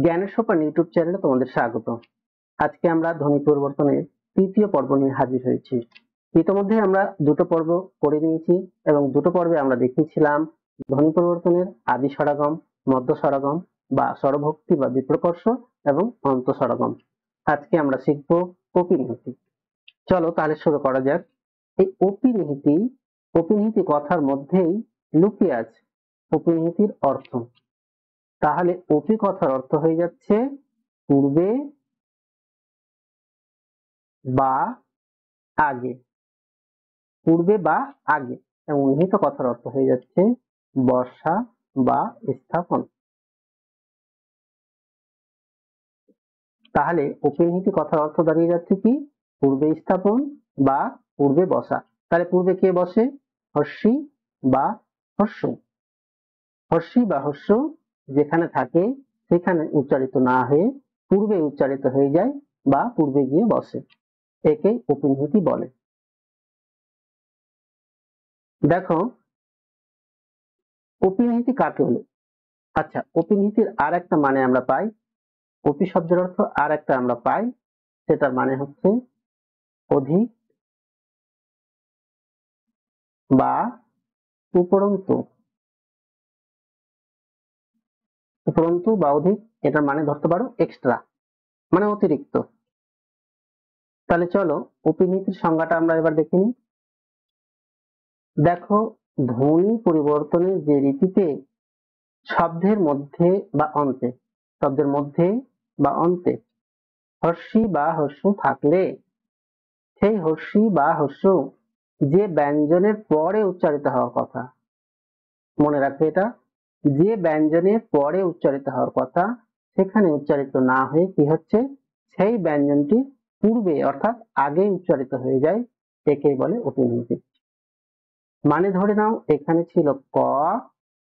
জ্ঞানের সোপান ইউটিউব চ্যানেলে তোমাদের স্বাগত। আজকে আমরা ধ্বনি পরিবর্তনের তৃতীয় পর্ব নিয়ে হাজির হয়েছি। ইতিমধ্যে আমরা দুটো পর্ব করে নিয়েছি এবং দুটো পর্বে আমরা দেখিয়েছিলাম ধ্বনি পরিবর্তনের আদি স্বরাগম, মধ্য স্বরাগম বা স্বরভক্তি বা বিপ্রকর্ষ এবং অন্ত স্বরাগম। আজকে আমরা শিখব অপিনিহিতি। চলো তাহলে শুরু করা যাক। এই অপিনিহিতি কথার মধ্যেই লুকিয়ে আছে অপিনিহিতির অর্থ। তাহলে অপি কথার অর্থ হয়ে যাচ্ছে পূর্বে বা আগে, পূর্বে বা আগে, এবং নিহিত কথার অর্থ হয়ে যাচ্ছে বসা বা স্থাপন। তাহলে অপিনিহিতি কথার অর্থ দাঁড়িয়ে যাচ্ছে কি পূর্বে স্থাপন বা পূর্বে বসা। তাহলে পূর্বে কে বসে? হর্ষি বা হর্ষ। হর্ষি বা হর্ষ যেখানে থাকে সেখানে উচ্চারিত না হয়ে পূর্বে উচ্চারিত হয়ে যায় বা পূর্বে গিয়ে বসে, একে অপিনিহিতি বলে। দেখো অপিনিহিতি কাকে বলে? আচ্ছা, অপিনিহিতির আর একটা মানে আমরা পাই, অপি শব্দের অর্থ আর একটা আমরা পাই, সেটার মানে হচ্ছে অধিক বা উপরন্তু। উপরন্তু বা অধিক, এটার মানে ধরতে পারো এক্সট্রা, মানে অতিরিক্ত। তাহলে চলো অপিনিহিতির সংজ্ঞাটা আমরা এবার দেখে নিই। দেখো, ধ্বনি পরিবর্তনের যে রীতিতে শব্দের মধ্যে বা অন্তে, শব্দের মধ্যে বা অন্তে হর্ষি বা হর্ষ থাকলে সেই হর্ষি বা হর্ষ যে ব্যঞ্জনের পরে উচ্চারিত হওয়ার কথা, মনে রাখবে এটা, যে ব্যঞ্জনের পরে উচ্চারিত হওয়ার কথা সেখানে উচ্চারিত না হয়ে কি হচ্ছে সেই ব্যঞ্জনটি পূর্বে অর্থাৎ আগে উচ্চারিত হয়ে যায়, একেই বলে অপিনিহিতি। মানে ধরে নাও এখানে ছিল ক,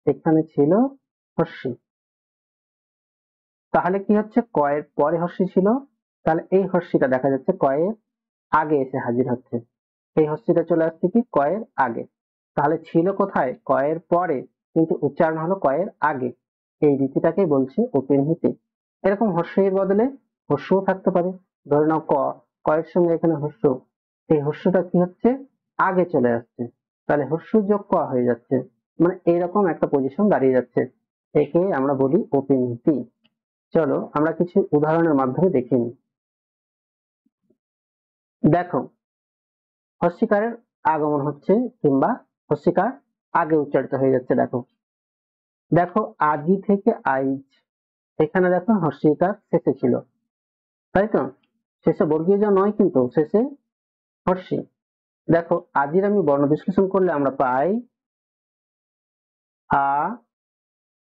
এখানে ছিল হর্ষি, তাহলে কি হচ্ছে ক এর পরে হর্ষি ছিল, তাহলে এই হর্ষিটা দেখা যাচ্ছে ক এর আগে এসে হাজির হচ্ছে, এই হর্ষিটা চলে আসছে কি ক এর আগে। তাহলে ছিল কোথায়? ক এর পরে, কিন্তু উচ্চারণ হলো ক এর আগে। এই রীতিটাকে বলছে অপিনিহিতি। এরকম হর্ষের বদলে হর্ষও থাকতে পারে। ধরে নাও ক, ক এর সঙ্গে এখানে হর্ষ, এই হর্ষটা কি হচ্ছে আগে চলে আসছে, তাহলে হর্ষ যোগ ক হয়ে যাচ্ছে, মানে এইরকম একটা পজিশন দাঁড়িয়ে যাচ্ছে, একে আমরা বলি অপিনিহিতি। চলো আমরা কিছু উদাহরণের মাধ্যমে দেখে নিই। দেখো, হস্যিকারের আগমন হচ্ছে কিংবা হস্যিকার আগে উচ্চারিত হয়ে যাচ্ছে। দেখো দেখো আজি থেকে আইজ, এখানে দেখো হস্যিকার শেষে ছিল, তাই তো? শেষে বর্গীয় যা নয়, কিন্তু শেষে হর্ষি। দেখো আজির আমি বর্ণ বিশ্লেষণ করলে আমরা পাই আ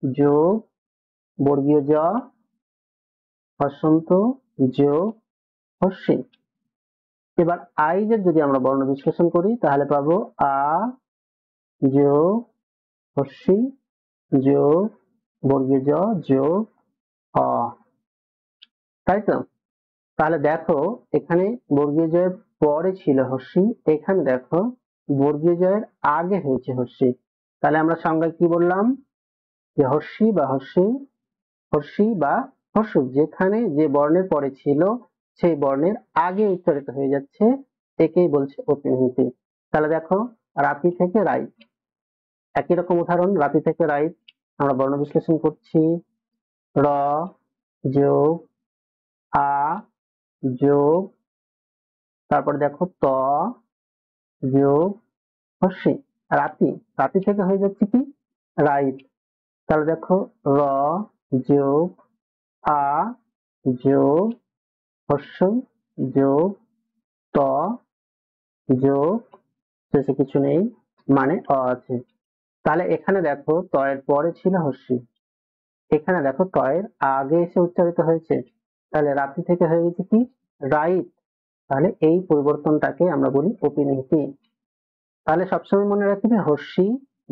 যোগ বর্গীয় জ হর্ষন্ত যোগ হর্ষি। এবার আইজের যদি আমরা বর্ণ বিশ্লেষণ করি তাহলে পাবো আ যোগ হর্ষি যোগ বর্গীয় জ যোগ অ, তাই তো? তাহলে দেখো এখানে বর্গীয় জয়ের পরে ছিল হর্ষি, এখানে দেখো বর্গীয় জয়ের আগে হয়েছে হর্ষি। তাহলে আমরা সংজ্ঞায় কি বললাম যে হর্ষি বা হর্ষি, হর্ষি বা হর্ষ যেখানে যে বর্ণের পরে ছিল সেই বর্ণের আগে উচ্চারিত হয়ে যাচ্ছে, একেই বলছে অপিনিহিতি। তাহলে দেখো রাতি থেকে রাইত, একই রকম উদাহরণ, রাতি থেকে রাইত আমরা বর্ণ বিশ্লেষণ করছি, র যোগ আ যোগ, তারপর দেখো ত যোগ হর্ষি, রাতি, রাতি থেকে হয়ে যাচ্ছে কি রাইত। তাহলে দেখো র যোগ আ যোগ হর্ষ যোগ ত যোগ শেষে কিছু নেই, মানে অ আছে। তাহলে এখানে দেখো ত এর পরে ছিল হর্ষি, এখানে দেখো ত এর আগে এসে উচ্চারিত হয়েছে, তাহলে রাত্রি থেকে হয়ে গেছে কি রাইট। তাহলে এই পরিবর্তনটাকে আমরা বলি অপিনিহিতি। তাহলে সবসময় মনে রাখবে হর্ষি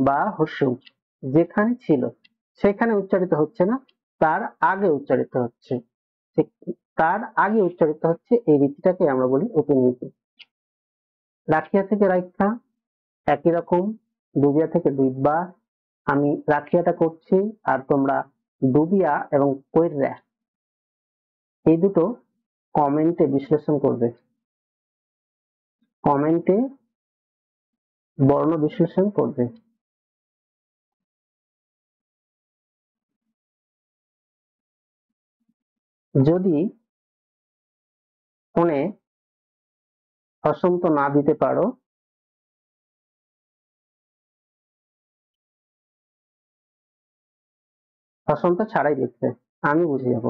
বা হর্ষ যেখানে ছিল সেখানে উচ্চারিত হচ্ছে না, তার আগে উচ্চারিত হচ্ছে, তার আগে উচ্চারিত হচ্ছে, এই রীতিটাকে আমরা বলি অপিনিহিতি। রাখিয়া থেকে রাইখা একই রকম, ডুবিয়া থেকে ডুববা, আমি রাখিয়াটা করছি আর তোমরা ডুবিয়া এবং কইররা এই দুটো কমেন্টে বিশ্লেষণ করবে, কমেন্টে বর্ণ বিশ্লেষণ করবে। যদি ফোনে হসন্ত না দিতে পারো, হসন্ত ছাড়াই লিখবে, আমি বুঝে যাব।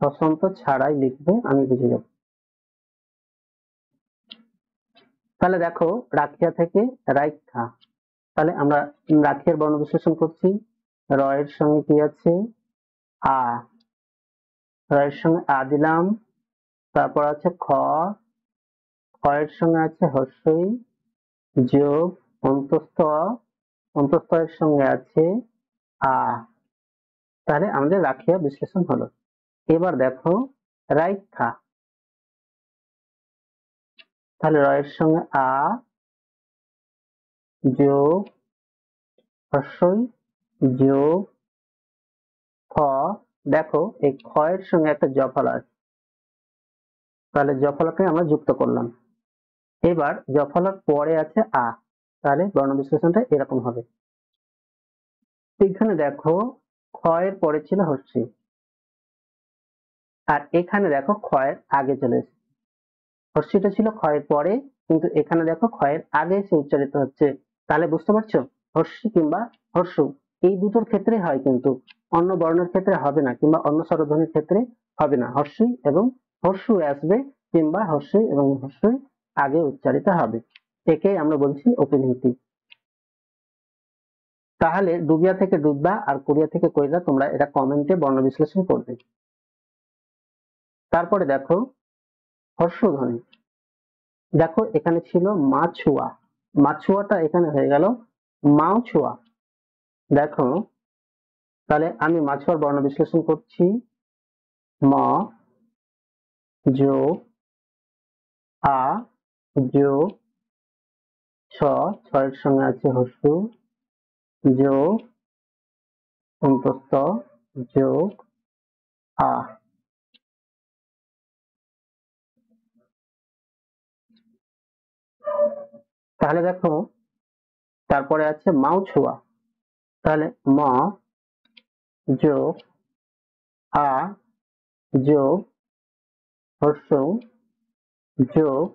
হসন্ত ছাড়াই লিখবে, আমি বুঝে যাব। তাহলে দেখো রাখিয়া থেকে রাইখা, তাহলে আমরা রাখিয়ার বর্ণ বিশ্লেষণ করছি। র এর সঙ্গে কি আছে? আ। র এর সঙ্গে আ দিলাম, তারপর আছে খ, খ এর সঙ্গে আছে হর্ষই যোগ অন্তস্থ, অন্তস্থ এর সঙ্গে আছে আ। তাহলে আমাদের রাখিয়া বিশ্লেষণ হলো। এবার দেখো রাইখা, তাহলে র এর সঙ্গে আ যোগ হর্ষই যোগ খ। দেখো এই খ এর সঙ্গে একটা জফলা আছে, তাহলে জফলাকে আমরা যুক্ত করলাম। এবার জফলার পরে আছে আ, তাহলে বর্ণ বিশ্লেষণটা এরকম হবে। এখানে দেখো খ এর পরে ছিল হর্ষই, আর এখানে দেখো খ এর আগে চলে এসেছে। হর্ষিটা ছিল খ এর পরে, কিন্তু এখানে দেখো খ এর আগে এসে উচ্চারিত হচ্ছে। তাহলে বুঝতে পারছো, হর্ষি কিংবা হর্ষ এই দুটোর ক্ষেত্রে হয়, কিন্তু অন্য বর্ণের ক্ষেত্রে হবে না, কিংবা অন্য স্বরধ্বনির ক্ষেত্রে হবে না। হর্ষই এবং হর্ষু আসবে, কিংবা হর্ষই এবং হর্ষই আগে উচ্চারিত হবে। একেই আমরা বলছি অপিনিহিতি। তাহলে ডুবিয়া থেকে ডুববা আর কোরিয়া থেকে কইরা তোমরা এটা কমেন্টে বর্ণ বিশ্লেষণ করবে। তারপরে দেখো হর্ষধ্বনি, দেখো এখানে ছিল মাছুয়া, মাছুয়াটা এখানে হয়ে গেল মাউছুয়া। দেখো তাহলে আমি মাছুয়ার বর্ণ বিশ্লেষণ করছি। ম যোগ আ যোগ ছ, ছয়ের সঙ্গে আছে হর্ষু যোগ অন্তস্থ যোগ আ। তাহলে দেখো তারপরে আছে মাউছুয়া, তাহলে ম যোগ আ যোগ হর্ষ যোগ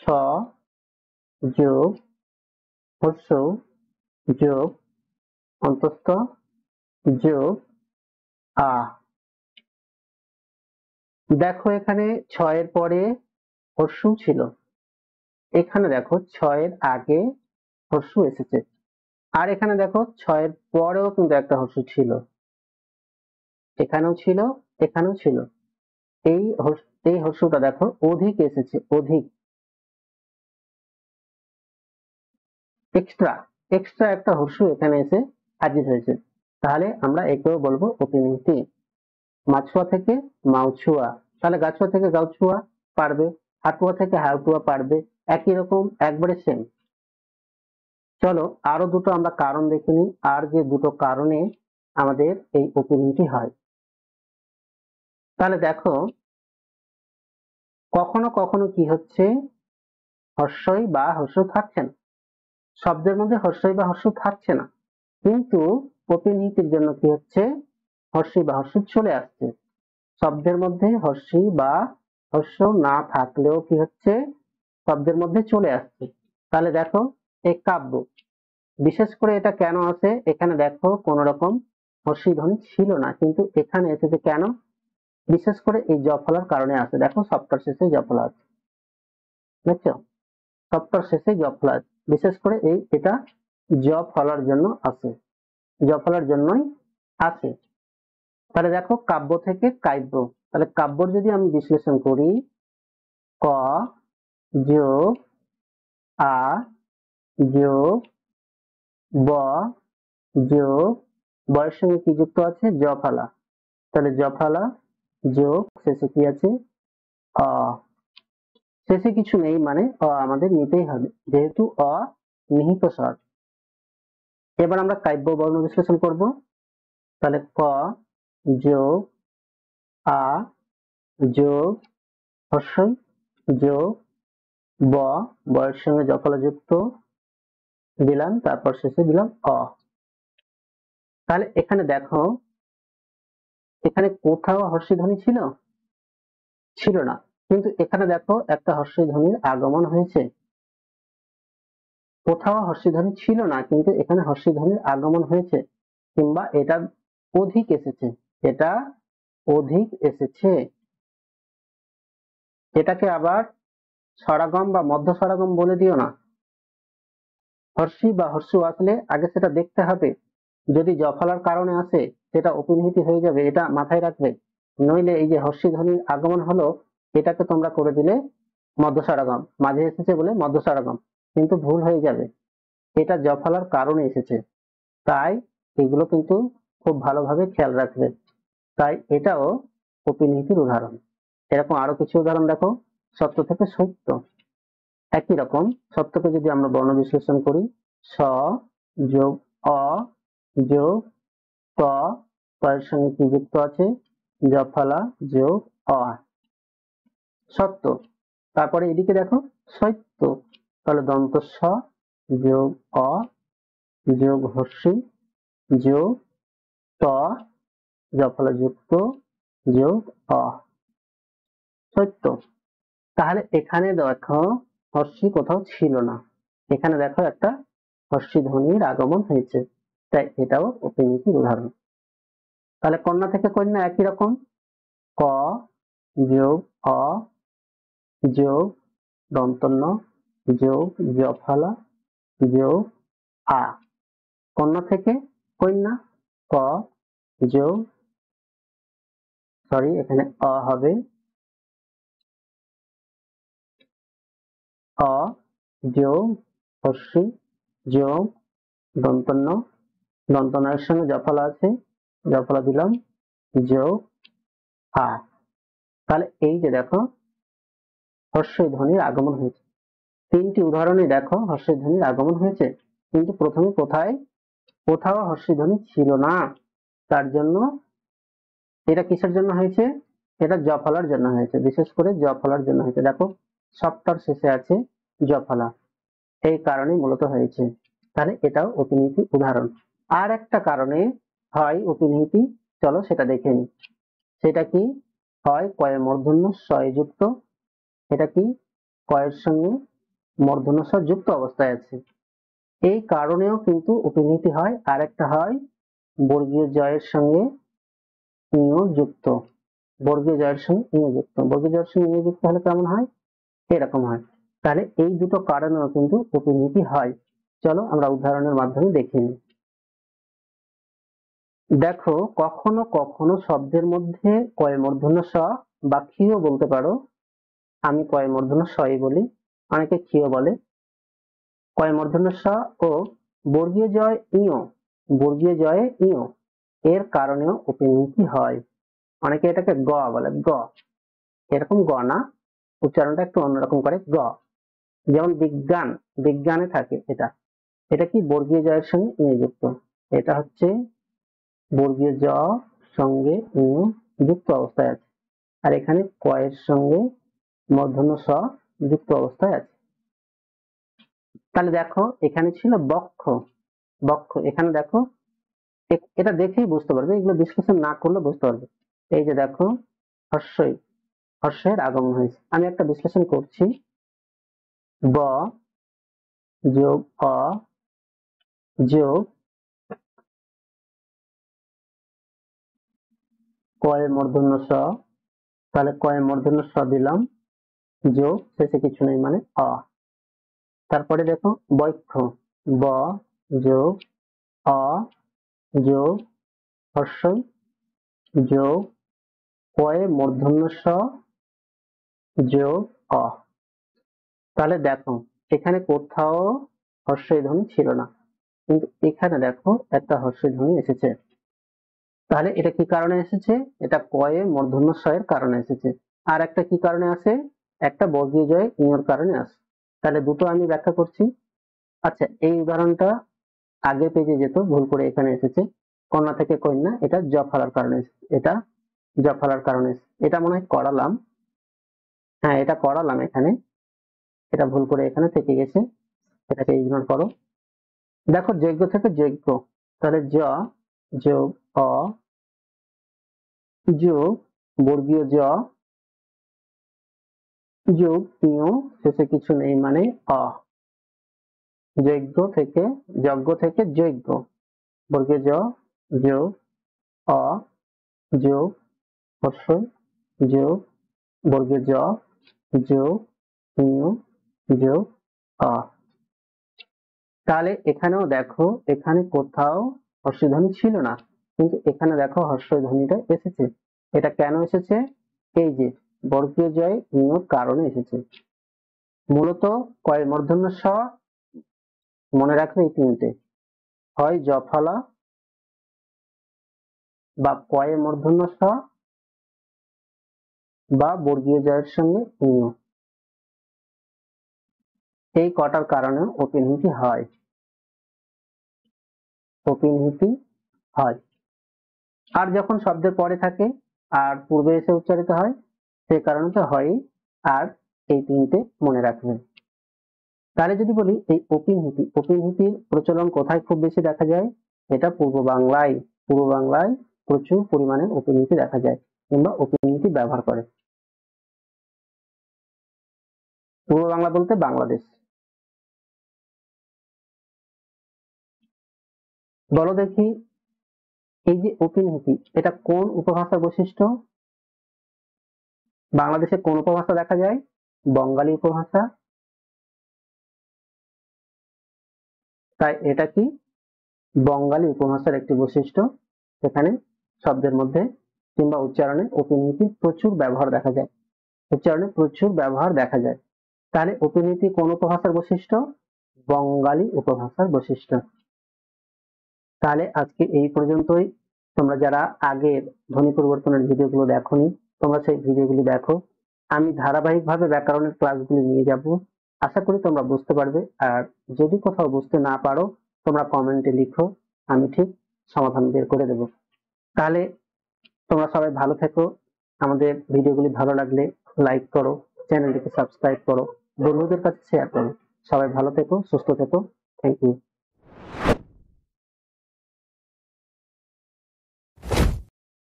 ছ যোগ হর্ষ যোগ অন্তস্থ যোগ আ। দেখো এখানে ছয়ের পরে হর্ষু ছিল, এখানে দেখো ছয়ের আগে হর্ষু এসেছে, আর এখানে দেখো ছয়ের পরেও কিন্তু একটা হর্ষু ছিল, এখানেও ছিল, এখানেও ছিল। এই এই হর্ষুটা দেখো অধিক এসেছে, অধিক এক্সট্রা, এক্সট্রা একটা হর্ষু এখানে এসে হাজির হয়েছে। তাহলে আমরা একেও বলবো অপিনিহিতি। মাছুয়া থেকে মাউছুয়া, তাহলে গাছুয়া থেকে গাউছুয়া পারবে, হাটুয়া থেকে হাউটুয়া পারবে, একই রকম একবারে সেম। চলো আরো দুটো আমরা কারণ দেখে নিই, আর যে দুটো কারণে আমাদের এই অপিনিহিতি হয়। তাহলে দেখো কখনো কখনো কি হচ্ছে, হর্ষই বা হর্ষ থাকছে না, শব্দের মধ্যে হর্ষই বা হর্ষ থাকছে না, কিন্তু অপিনিহিতির জন্য কি হচ্ছে, হর্ষই বা হর্ষ চলে আসছে। শব্দের মধ্যে হর্ষি বা হর্ষ না থাকলেও কি হচ্ছে, শব্দের মধ্যে চলে আসছে। তাহলে দেখো এই কাব্য, বিশেষ করে এটা কেন আছে, এখানে দেখো কোন রকম হর্ষি ধ্বনি ছিল না, কিন্তু এখানে এসেছে কেন, বিশেষ করে এই জফলার কারণে আছে। দেখো সপ্তাহ শেষে জফলা আছে, দেখছো সপ্তাহ শেষে জফলা আছে, বিশেষ করে এই এটা জফলার জন্য আছে, জফলার জন্যই আছে। তাহলে দেখো কাব্য থেকে কাব্য, তাহলে কাব্যর যদি আমি বিশ্লেষণ করি, ক যোগ আ যোগ ব যোগ বয়ের সঙ্গে কি যুক্ত আছে, জফলা, তাহলে জফলা যোগ শেষে কি আছে অ, শেষে কিছু নেই মানে অ আমাদের নিতেই হবে, যেহেতু অ নিহিত স্বর। এবার আমরা কাব্য বর্ণ বিশ্লেষণ করব। তাহলে ক যোগ আ যোগ হর্ষই যোগ ব, বয়ের সঙ্গে জফলা যুক্ত দিলাম, তারপর শেষে দিলাম অ। তাহলে এখানে দেখো, এখানে কোথাও হর্ষই ধ্বনি ছিল? ছিল না। কিন্তু এখানে দেখো একটা হর্ষই ধ্বনির আগমন হয়েছে। কোথাও হর্ষই ধ্বনি ছিল না, কিন্তু এখানে হর্ষই ধ্বনির আগমন হয়েছে, কিংবা এটা অধিক এসেছে, এটা অধিক এসেছে। এটাকে আবার স্বরাগম বা মধ্য স্বরাগম বলে দিও না। হর্ষি বা হর্ষু আসলে আগে সেটা দেখতে হবে, যদি জফলার কারণে আসে সেটা অপিনিহিতি হয়ে যাবে, এটা মাথায় রাখবে। নইলে এই যে হর্ষি ধ্বনির আগমন হলো, এটাকে তোমরা করে দিলে মধ্য স্বরাগম, মাঝে এসেছে বলে মধ্য স্বরাগম, কিন্তু ভুল হয়ে যাবে, এটা জফলার কারণে এসেছে। তাই এগুলো কিন্তু খুব ভালোভাবে খেয়াল রাখবে। তাই এটাও অপিনিহিতির উদাহরণ। এরকম আরো কিছু উদাহরণ দেখো। সত্য থেকে সত্য, একই রকম সত্যকে যদি আমরা বর্ণ বিশ্লেষণ করি, স যোগ অ যোগ ত, এর সঙ্গে কি যুক্ত আছে? জফলা যোগ অ, সত্য। তারপরে এদিকে দেখো সত্য, তাহলে দন্ত স যোগ অ যোগ হর্ষি যোগ ত, জফলা যুক্ত যোগ অ, সত্য। তাহলে এখানে দেখো হর্ষি কোথাও ছিল না, এখানে দেখো একটা হর্ষি ধ্বনির আগমন হয়েছে, তাই এটাও অপিনিহিতির উদাহরণ। তাহলে কন্যা থেকে কন্যা একই রকম, ক যোগ অ যোগ দন্তন্য যোগ জফলা যোগ আ। কন্যা থেকে কন্যা, ক যোগ, সরি এখানে অ হবে, অ যোগ হর্ষি যোগ দন্তন্য, দন্তনের সঙ্গে জফলা আছে, জফলা দিলাম যোগ আ। তাহলে এই যে দেখো হর্ষই ধ্বনির আগমন হয়েছে। তিনটি উদাহরণে দেখো হর্ষই ধ্বনির আগমন হয়েছে, কিন্তু প্রথমে কোথাও হর্ষই ধ্বনি ছিল না। তার জন্য এটা কিসের জন্য হয়েছে? এটা জফলার জন্য হয়েছে, বিশেষ করে জফলার জন্য হয়েছে। দেখো সপ্তার শেষে আছে জফলা, এই কারণে মূলত হয়েছে। তাহলে এটাও অপিনিহিতি উদাহরণ। আর একটা কারণে হয় অপিনিহিতি, চলো সেটা দেখে নিই। সেটা কি? হয় কয়ে মূর্ধন্য স যুক্ত, এটা কি কয়ের সঙ্গে মূর্ধন্য স যুক্ত অবস্থায় আছে, এই কারণেও কিন্তু অপিনিহিতি হয়। আর একটা হয় বর্গীয় জয়ের সঙ্গে ইয় যুক্ত, বর্গীয় জয়ের সঙ্গে ইয় যুক্ত, বর্গীয় জয়ের সঙ্গে ইয় যুক্ত হলে কেমন হয়? এরকম হয়। তাহলে এই দুটো কারণেও কিন্তু অপিনিহিতি হয়। চলো আমরা উদাহরণের মাধ্যমে দেখে নিই। দেখো কখনো কখনো শব্দের মধ্যে কয়ে মূর্ধন্য স বা ক্ষীয় বলতে পারো, আমি কয়ে মূর্ধন্য সই বলি, অনেকে ক্ষীয় বলে। কয়ে মূর্ধন্য স ও বর্গীয় জয় ইয়, বর্গীয় জয়ে ইয়, এর কারণেও অপিনিহিতি হয়। অনেকে এটাকে গ বলে, গ, এরকম গ না, উচ্চারণটা একটু অন্যরকম করে গ। যেমন বিজ্ঞান, বিজ্ঞানে থাকে এটা, এটা কি বর্গীয় জয়ের সঙ্গে ইয় যুক্ত, এটা হচ্ছে বর্গীয় জ সঙ্গে ইয় যুক্ত অবস্থায় আছে, আর এখানে কয়ের সঙ্গে মূর্ধন্য স যুক্ত অবস্থায় আছে। তাহলে দেখো এখানে ছিল বক্ষ, বক্ষ, এখানে দেখো এটা দেখেই বুঝতে পারবে, এগুলো বিশ্লেষণ না করলে বুঝতে পারবে। এই যে দেখো হর্ষই, হর্ষের আগমন হয়েছে। আমি একটা বিশ্লেষণ করছি, ব যোগ অ যোগ কয়ে মূর্ধন্য স, তাহলে কয়ে মূর্ধন্য স দিলাম যোগ শেষে কিছু নেই মানে অ। তারপরে দেখো বৈক্ষ, ব যোগ অ যোগ হর্ষই যোগ কয়ে মূর্ধন্য স যোগ অ। তাহলে দেখো এখানে কোথাও হর্ষই ধ্বনি ছিল না, কিন্তু এখানে দেখো একটা হর্ষই ধ্বনি এসেছে। তাহলে এটা কি কারণে এসেছে? এটা কয়ে মূর্ধন্য স এর কারণে এসেছে। আর একটা কি কারণে আসে? একটা বর্গীয় জয় ইয়র কারণে আসে। তাহলে দুটো আমি ব্যাখ্যা করছি। আচ্ছা এই উদাহরণটা আগে পেজে যেত, ভুল করে এখানে এসেছে। কন্যা থেকে কন্যা, এটা জ ফলার কারণে, এটা জ ফলার কারণে। এটা মনে হয় করালাম, হ্যাঁ এটা করালাম এখানে, এটা ভুল করে এখানে থেকে গেছে, এটাকে ইগনোর করো। দেখো যোগ্য থেকে যোগ্য, তাহলে জ যোগ অ যোগ বর্গীয় জ যোগ ইয়, শেষে কিছু নেই মানে অ, যজ্ঞ থেকে যোগ্য, বর্গীয় জ যোগ অ যোগ হর্ষই যোগ বর্গীয় জ যোগ ইয় যোগ অ। তাহলে এখানেও দেখো, এখানে কোথাও হর্ষই ধ্বনি ছিল না, কিন্তু এখানে দেখো হর্ষই ধ্বনিটা এসেছে। এটা কেন এসেছে? এই যে বর্গীয় জয় ইয় কারণে এসেছে। মূলত কয় মূর্ধন্য স, মনে রাখবে এই তিনটে, হয় জ ফলা বা কয়ে মূর্ধন্য স বা বর্গীয় জয়ের সঙ্গে ইয়, এই কটার কারণে অপিনহিতি হয়, অপিনহিতি হয়। আর যখন শব্দের পরে থাকে আর পূর্বে এসে উচ্চারিত হয়, সেই কারণে তো হয়। আর এই তিনটে মনে রাখবেন। তাহলে যদি বলি এই অপিনহিতি, অপিনহিতির প্রচলন কোথায় খুব বেশি দেখা যায়? এটা পূর্ব বাংলায়, পূর্ব বাংলায় প্রচুর পরিমাণে অপিনহিতি দেখা যায় কিংবা অপিনহিতি ব্যবহার করে। পূর্ব বাংলা বলতে বাংলাদেশ। বলো দেখি, এই যে অপিনহিতি, এটা কোন উপভাষার বৈশিষ্ট্য? বাংলাদেশে কোন উপভাষা দেখা যায়? বঙ্গালী উপভাষা। তাই এটা কি বঙ্গালী উপভাষার একটি বৈশিষ্ট্য। সেখানে শব্দের মধ্যে কিংবা উচ্চারণে অপিনহিতি প্রচুর ব্যবহার দেখা যায়, উচ্চারণে প্রচুর ব্যবহার দেখা যায়। তাহলে অপিনহিতি কোন উপভাষার বৈশিষ্ট্য? বঙ্গালী উপভাষার বৈশিষ্ট্য। তাহলে আজকে এই পর্যন্তই। তোমরা যারা আগের ধ্বনি পরিবর্তনের ভিডিওগুলো দেখোনি, তোমরা সেই ভিডিওগুলি দেখো। আমি ধারাবাহিকভাবে ব্যাকরণের ক্লাসগুলি নিয়ে যাব, আশা করি তোমরা বুঝতে পারবে। আর যদি কোথাও বুঝতে না পারো, তোমরা কমেন্টে লিখো, আমি ঠিক সমাধান বের করে দেব। তাহলে তোমরা সবাই ভালো থেকো, আমাদের ভিডিওগুলি ভালো লাগলে লাইক করো, চ্যানেলটিকে সাবস্ক্রাইব করো, বন্ধুদের কাছে শেয়ার করো। সবাই ভালো থেকো, সুস্থ থেকো। Thank you.